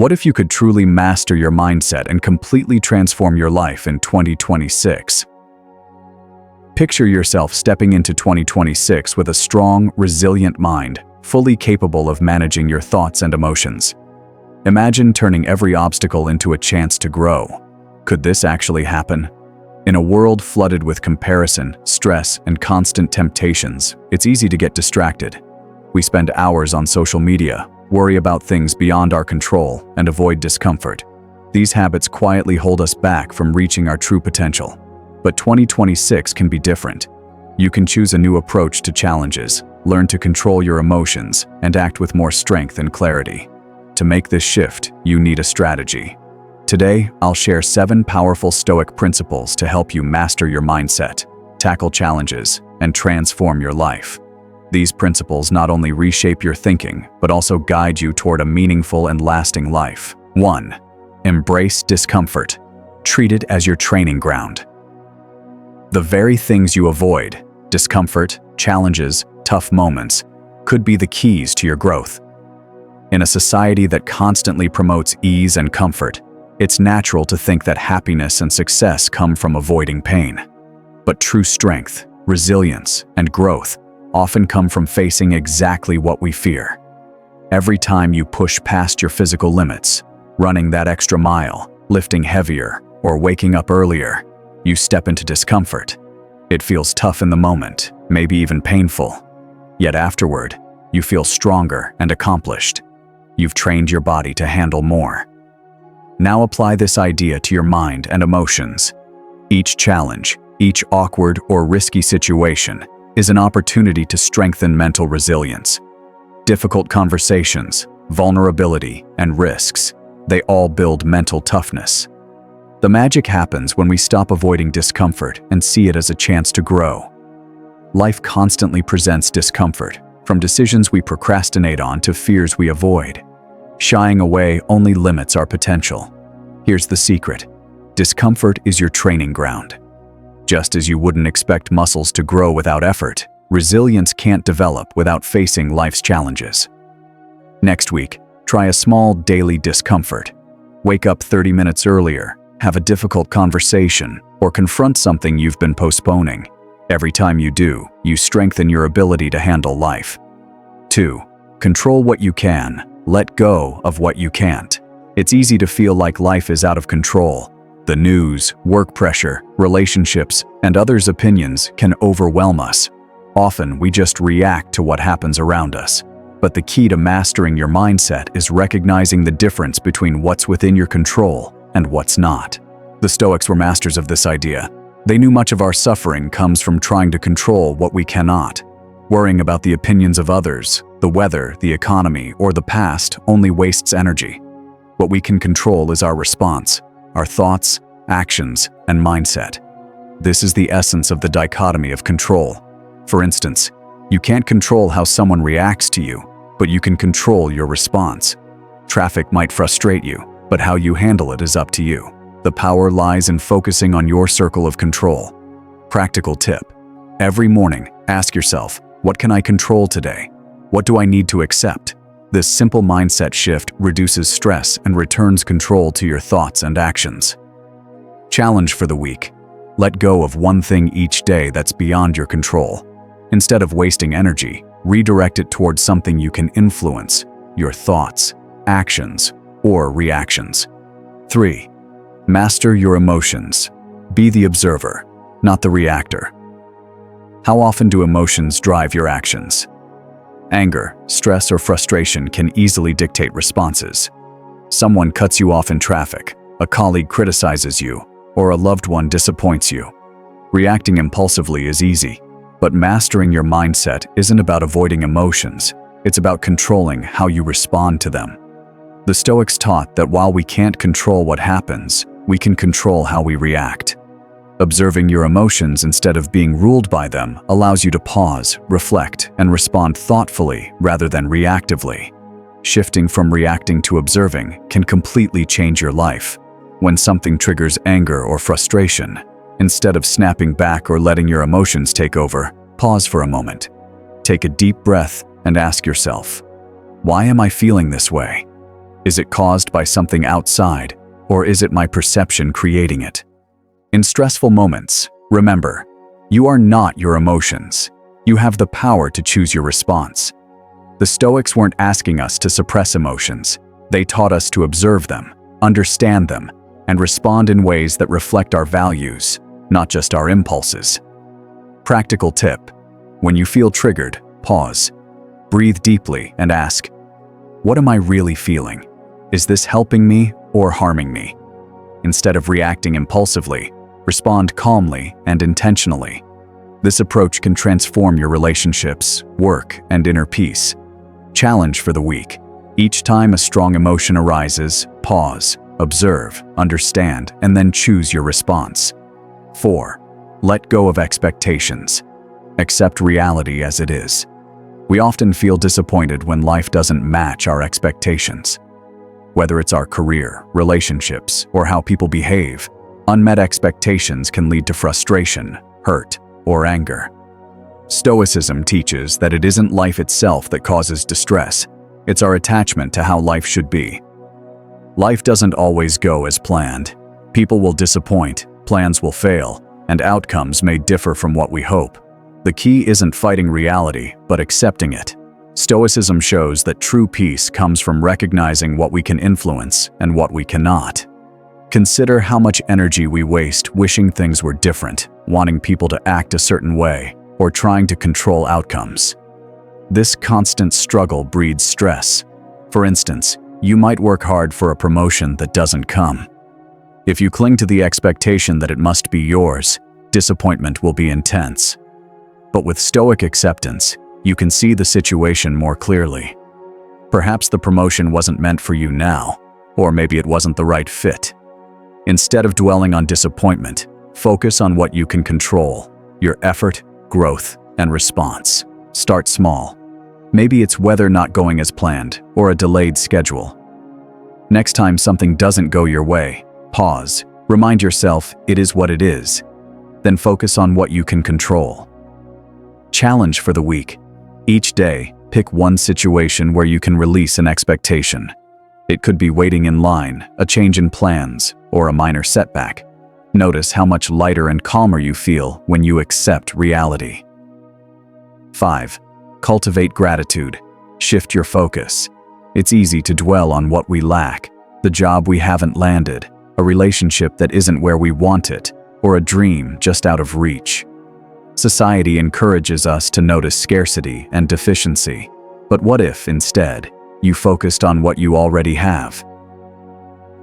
What if you could truly master your mindset and completely transform your life in 2026? Picture yourself stepping into 2026 with a strong, resilient mind, fully capable of managing your thoughts and emotions. Imagine turning every obstacle into a chance to grow. Could this actually happen? In a world flooded with comparison, stress, and constant temptations, it's easy to get distracted. We spend hours on social media, worry about things beyond our control, and avoid discomfort. These habits quietly hold us back from reaching our true potential. But 2026 can be different. You can choose a new approach to challenges, learn to control your emotions, and act with more strength and clarity. To make this shift, you need a strategy. Today, I'll share 7 powerful Stoic principles to help you master your mindset, tackle challenges, and transform your life. These principles not only reshape your thinking, but also guide you toward a meaningful and lasting life. 1. Embrace discomfort. Treat it as your training ground. The very things you avoid, discomfort, challenges, tough moments, could be the keys to your growth. In a society that constantly promotes ease and comfort, it's natural to think that happiness and success come from avoiding pain. But true strength, resilience, and growth often come from facing exactly what we fear. Every time you push past your physical limits, running that extra mile, lifting heavier, or waking up earlier, you step into discomfort. It feels tough in the moment, maybe even painful. Yet afterward, you feel stronger and accomplished. You've trained your body to handle more. Now apply this idea to your mind and emotions. Each challenge, each awkward or risky situation is an opportunity to strengthen mental resilience. Difficult conversations, vulnerability, and risks, they all build mental toughness. The magic happens when we stop avoiding discomfort and see it as a chance to grow. Life constantly presents discomfort, from decisions we procrastinate on to fears we avoid. Shying away only limits our potential. Here's the secret: discomfort is your training ground. Just as you wouldn't expect muscles to grow without effort, resilience can't develop without facing life's challenges. Next week, try a small daily discomfort. Wake up 30 minutes earlier, have a difficult conversation, or confront something you've been postponing. Every time you do, you strengthen your ability to handle life. 2. Control what you can. Let go of what you can't. It's easy to feel like life is out of control. The news, work pressure, relationships, and others' opinions can overwhelm us. Often, we just react to what happens around us. But the key to mastering your mindset is recognizing the difference between what's within your control and what's not. The Stoics were masters of this idea. They knew much of our suffering comes from trying to control what we cannot. Worrying about the opinions of others, the weather, the economy, or the past only wastes energy. What we can control is our response, our thoughts, actions, and mindset. This is the essence of the dichotomy of control. For instance, you can't control how someone reacts to you, but you can control your response. Traffic might frustrate you, but how you handle it is up to you. The power lies in focusing on your circle of control. Practical tip: every morning, ask yourself, what can I control today? What do I need to accept? This simple mindset shift reduces stress and returns control to your thoughts and actions. Challenge for the week: let go of one thing each day that's beyond your control. Instead of wasting energy, redirect it towards something you can influence: your thoughts, actions, or reactions. 3. Master your emotions. Be the observer, not the reactor. How often do emotions drive your actions? Anger, stress, or frustration can easily dictate responses. Someone cuts you off in traffic, a colleague criticizes you, or a loved one disappoints you. Reacting impulsively is easy, but mastering your mindset isn't about avoiding emotions. It's about controlling how you respond to them. The Stoics taught that while we can't control what happens, we can control how we react. Observing your emotions instead of being ruled by them allows you to pause, reflect, and respond thoughtfully rather than reactively. Shifting from reacting to observing can completely change your life. When something triggers anger or frustration, instead of snapping back or letting your emotions take over, pause for a moment. Take a deep breath and ask yourself, why am I feeling this way? Is it caused by something outside, or is it my perception creating it? In stressful moments, remember, you are not your emotions. You have the power to choose your response. The Stoics weren't asking us to suppress emotions. They taught us to observe them, understand them, and respond in ways that reflect our values, not just our impulses. Practical tip: when you feel triggered, pause. Breathe deeply and ask, what am I really feeling? Is this helping me or harming me? Instead of reacting impulsively, respond calmly and intentionally. This approach can transform your relationships, work, and inner peace. Challenge for the week: each time a strong emotion arises, pause, observe, understand, and then choose your response. 4. Let go of expectations. Accept reality as it is. We often feel disappointed when life doesn't match our expectations. Whether it's our career, relationships, or how people behave, unmet expectations can lead to frustration, hurt, or anger. Stoicism teaches that it isn't life itself that causes distress. It's our attachment to how life should be. Life doesn't always go as planned. People will disappoint, plans will fail, and outcomes may differ from what we hope. The key isn't fighting reality, but accepting it. Stoicism shows that true peace comes from recognizing what we can influence and what we cannot. Consider how much energy we waste wishing things were different, wanting people to act a certain way, or trying to control outcomes. This constant struggle breeds stress. For instance, you might work hard for a promotion that doesn't come. If you cling to the expectation that it must be yours, disappointment will be intense. But with Stoic acceptance, you can see the situation more clearly. Perhaps the promotion wasn't meant for you now, or maybe it wasn't the right fit. Instead of dwelling on disappointment, focus on what you can control: your effort, growth, and response. Start small. Maybe it's weather not going as planned, or a delayed schedule. Next time something doesn't go your way, pause, remind yourself it is what it is. Then focus on what you can control. Challenge for the week: each day, pick one situation where you can release an expectation. It could be waiting in line, a change in plans, or a minor setback. Notice how much lighter and calmer you feel when you accept reality. 5. Cultivate gratitude. Shift your focus. It's easy to dwell on what we lack: the job we haven't landed, a relationship that isn't where we want it, or a dream just out of reach. Society encourages us to notice scarcity and deficiency. But what if, instead, you focused on what you already have?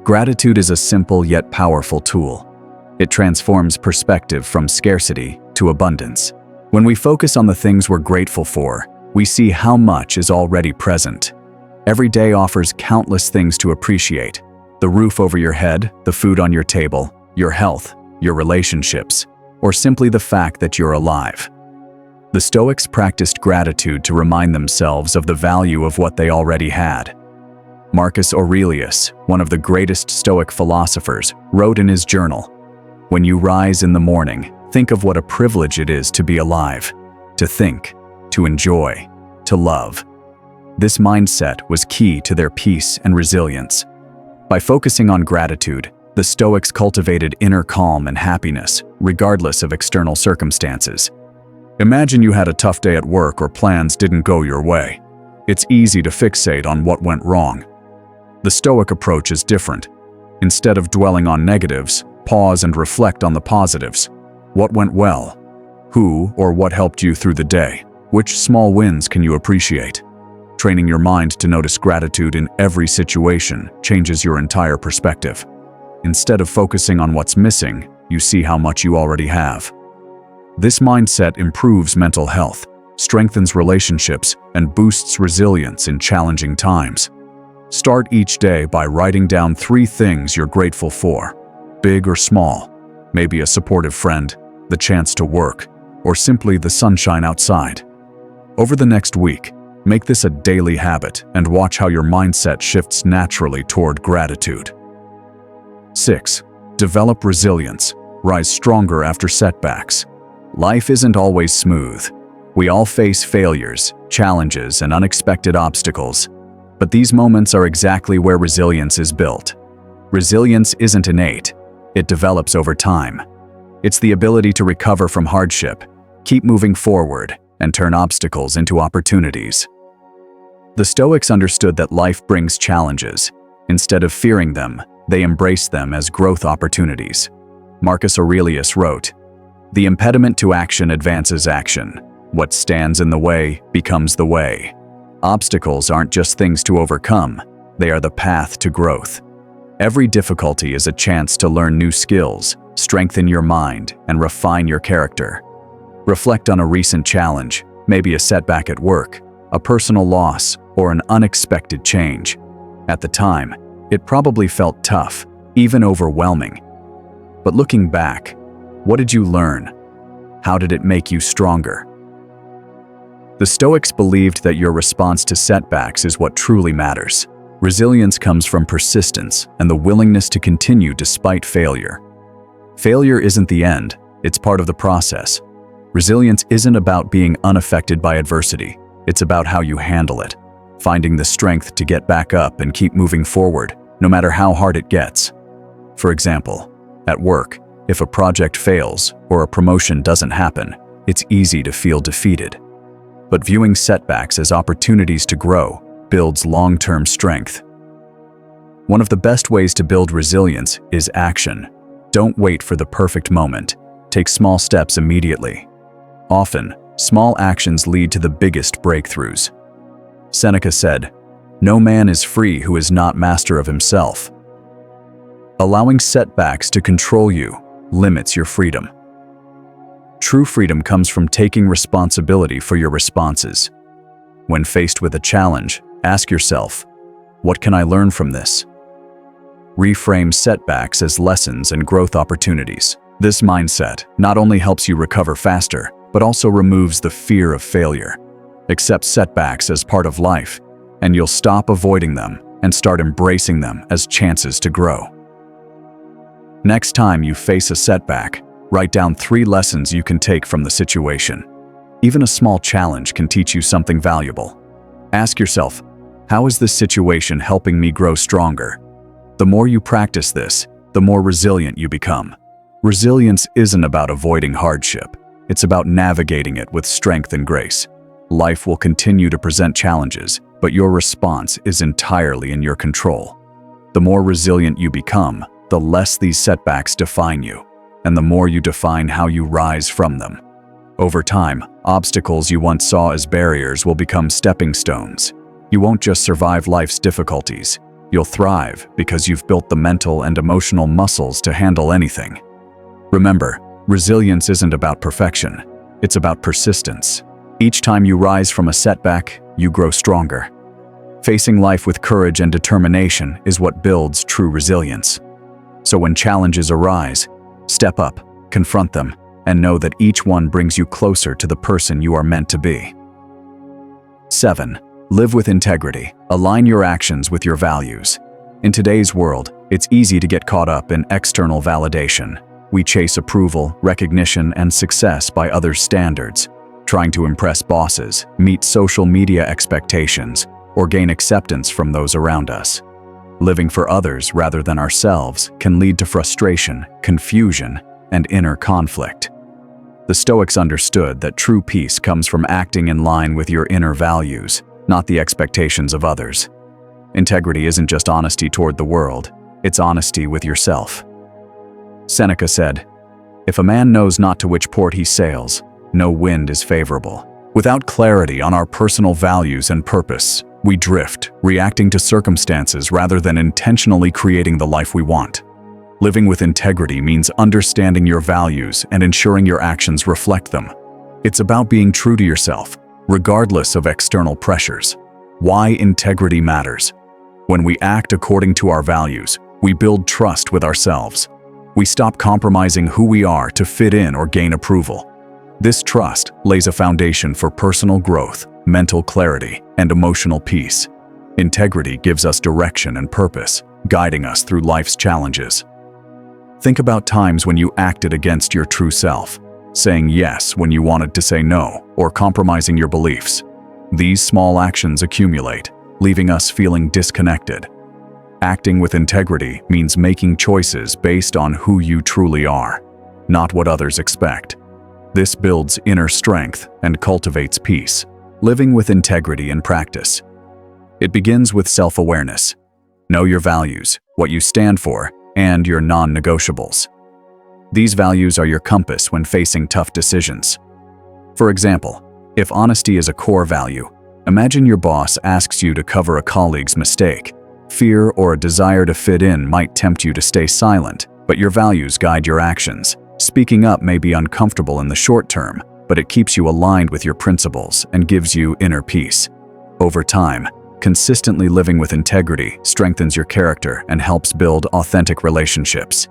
Gratitude is a simple yet powerful tool. It transforms perspective from scarcity to abundance. When we focus on the things we're grateful for, we see how much is already present. Every day offers countless things to appreciate: the roof over your head, the food on your table, your health, your relationships, or simply the fact that you're alive. The Stoics practiced gratitude to remind themselves of the value of what they already had. Marcus Aurelius, one of the greatest Stoic philosophers, wrote in his journal, "When you rise in the morning, think of what a privilege it is to be alive, to think, to enjoy, to love." This mindset was key to their peace and resilience. By focusing on gratitude, the Stoics cultivated inner calm and happiness, regardless of external circumstances. Imagine you had a tough day at work or plans didn't go your way. It's easy to fixate on what went wrong. The Stoic approach is different. Instead of dwelling on negatives, pause and reflect on the positives. What went well? Who or what helped you through the day? Which small wins can you appreciate? Training your mind to notice gratitude in every situation changes your entire perspective. Instead of focusing on what's missing, you see how much you already have. This mindset improves mental health, strengthens relationships, and boosts resilience in challenging times. Start each day by writing down 3 things you're grateful for, big or small. Maybe a supportive friend, the chance to work, or simply the sunshine outside. Over the next week, make this a daily habit and watch how your mindset shifts naturally toward gratitude. 6. Develop resilience. Rise stronger after setbacks. Life isn't always smooth. We all face failures, challenges, and unexpected obstacles. But these moments are exactly where resilience is built. Resilience isn't innate. It develops over time. It's the ability to recover from hardship, keep moving forward, and turn obstacles into opportunities. The Stoics understood that life brings challenges. Instead of fearing them, they embraced them as growth opportunities. Marcus Aurelius wrote, "The impediment to action advances action. What stands in the way becomes the way." Obstacles aren't just things to overcome, they are the path to growth. Every difficulty is a chance to learn new skills, strengthen your mind, and refine your character. Reflect on a recent challenge, maybe a setback at work, a personal loss, or an unexpected change. At the time, it probably felt tough, even overwhelming. But looking back, what did you learn? How did it make you stronger? The Stoics believed that your response to setbacks is what truly matters. Resilience comes from persistence and the willingness to continue despite failure. Failure isn't the end, it's part of the process. Resilience isn't about being unaffected by adversity, it's about how you handle it, finding the strength to get back up and keep moving forward, no matter how hard it gets. For example, at work, if a project fails or a promotion doesn't happen, it's easy to feel defeated. But viewing setbacks as opportunities to grow builds long-term strength. One of the best ways to build resilience is action. Don't wait for the perfect moment. Take small steps immediately. Often, small actions lead to the biggest breakthroughs. Seneca said, "No man is free who is not master of himself." Allowing setbacks to control you limits your freedom. True freedom comes from taking responsibility for your responses. When faced with a challenge, ask yourself, what can I learn from this? Reframe setbacks as lessons and growth opportunities. This mindset not only helps you recover faster, but also removes the fear of failure. Accept setbacks as part of life, and you'll stop avoiding them and start embracing them as chances to grow. Next time you face a setback, write down 3 lessons you can take from the situation. Even a small challenge can teach you something valuable. Ask yourself, how is this situation helping me grow stronger? The more you practice this, the more resilient you become. Resilience isn't about avoiding hardship. It's about navigating it with strength and grace. Life will continue to present challenges, but your response is entirely in your control. The more resilient you become, the less these setbacks define you, and the more you define how you rise from them. Over time, obstacles you once saw as barriers will become stepping stones. You won't just survive life's difficulties. You'll thrive because you've built the mental and emotional muscles to handle anything. Remember, resilience isn't about perfection. It's about persistence. Each time you rise from a setback, you grow stronger. Facing life with courage and determination is what builds true resilience. So when challenges arise, step up, confront them, and know that each one brings you closer to the person you are meant to be. 7. Live with integrity. Align your actions with your values. In today's world, it's easy to get caught up in external validation. We chase approval, recognition, and success by others' standards, trying to impress bosses, meet social media expectations, or gain acceptance from those around us. Living for others rather than ourselves can lead to frustration, confusion, and inner conflict. The Stoics understood that true peace comes from acting in line with your inner values, not the expectations of others. Integrity isn't just honesty toward the world, it's honesty with yourself. Seneca said, "If a man knows not to which port he sails, no wind is favorable." Without clarity on our personal values and purpose, we drift, reacting to circumstances rather than intentionally creating the life we want. Living with integrity means understanding your values and ensuring your actions reflect them. It's about being true to yourself, regardless of external pressures. Why integrity matters. When we act according to our values, we build trust with ourselves. We stop compromising who we are to fit in or gain approval. This trust lays a foundation for personal growth, mental clarity, and emotional peace. Integrity gives us direction and purpose, guiding us through life's challenges. Think about times when you acted against your true self, saying yes when you wanted to say no, or compromising your beliefs. These small actions accumulate, leaving us feeling disconnected. Acting with integrity means making choices based on who you truly are, not what others expect. This builds inner strength and cultivates peace. Living with integrity in practice. It begins with self-awareness. Know your values, what you stand for, and your non-negotiables. These values are your compass when facing tough decisions. For example, if honesty is a core value, imagine your boss asks you to cover a colleague's mistake. Fear or a desire to fit in might tempt you to stay silent, but your values guide your actions. Speaking up may be uncomfortable in the short term, but it keeps you aligned with your principles and gives you inner peace. Over time, consistently living with integrity strengthens your character and helps build authentic relationships.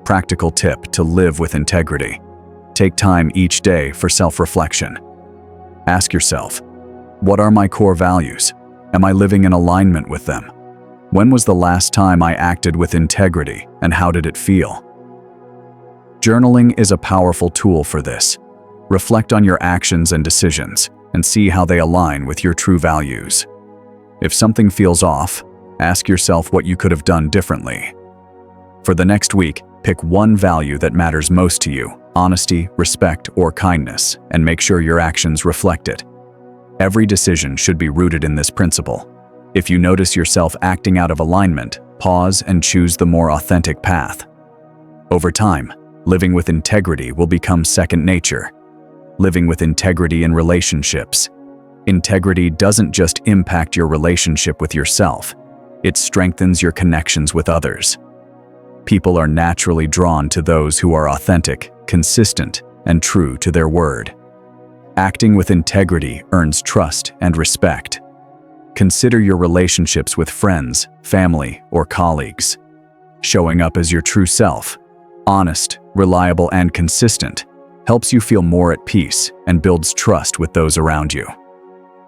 Practical tip to live with integrity. Take time each day for self-reflection. Ask yourself, what are my core values? Am I living in alignment with them? When was the last time I acted with integrity, and how did it feel? Journaling is a powerful tool for this. Reflect on your actions and decisions, and see how they align with your true values. If something feels off, ask yourself what you could have done differently. For the next week, pick one value that matters most to you: honesty, respect, or kindness, and make sure your actions reflect it. Every decision should be rooted in this principle. If you notice yourself acting out of alignment, pause and choose the more authentic path. Over time, living with integrity will become second nature. Living with integrity in relationships. Integrity doesn't just impact your relationship with yourself, it strengthens your connections with others. People are naturally drawn to those who are authentic, consistent, and true to their word. Acting with integrity earns trust and respect. Consider your relationships with friends, family, or colleagues. Showing up as your true self, honest, reliable, and consistent, helps you feel more at peace and builds trust with those around you.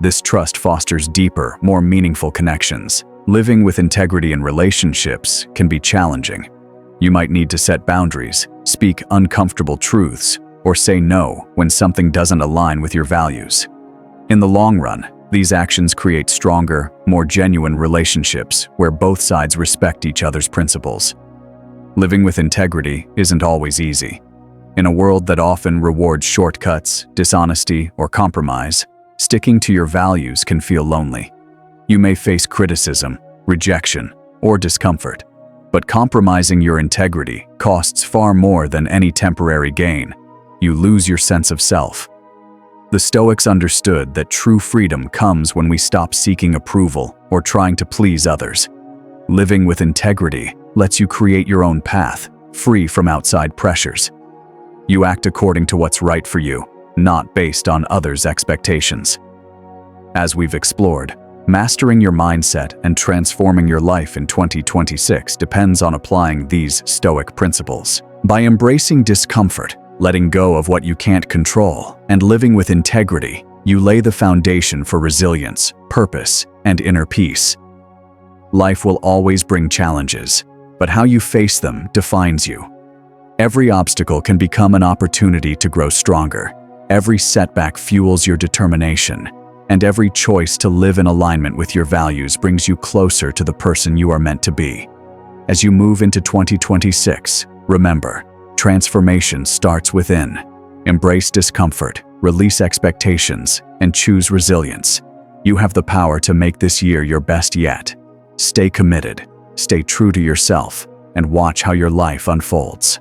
This trust fosters deeper, more meaningful connections. Living with integrity in relationships can be challenging. You might need to set boundaries, speak uncomfortable truths, or say no when something doesn't align with your values. In the long run, these actions create stronger, more genuine relationships where both sides respect each other's principles. Living with integrity isn't always easy. In a world that often rewards shortcuts, dishonesty, or compromise, sticking to your values can feel lonely. You may face criticism, rejection, or discomfort, but compromising your integrity costs far more than any temporary gain. You lose your sense of self. The Stoics understood that true freedom comes when we stop seeking approval or trying to please others. Living with integrity lets you create your own path, free from outside pressures. You act according to what's right for you, not based on others' expectations. As we've explored, mastering your mindset and transforming your life in 2026 depends on applying these Stoic principles. By embracing discomfort, letting go of what you can't control, and living with integrity, you lay the foundation for resilience, purpose, and inner peace. Life will always bring challenges, but how you face them defines you. Every obstacle can become an opportunity to grow stronger. Every setback fuels your determination, and every choice to live in alignment with your values brings you closer to the person you are meant to be. As you move into 2026, remember, transformation starts within. Embrace discomfort, release expectations, and choose resilience. You have the power to make this year your best yet. Stay committed, stay true to yourself, and watch how your life unfolds.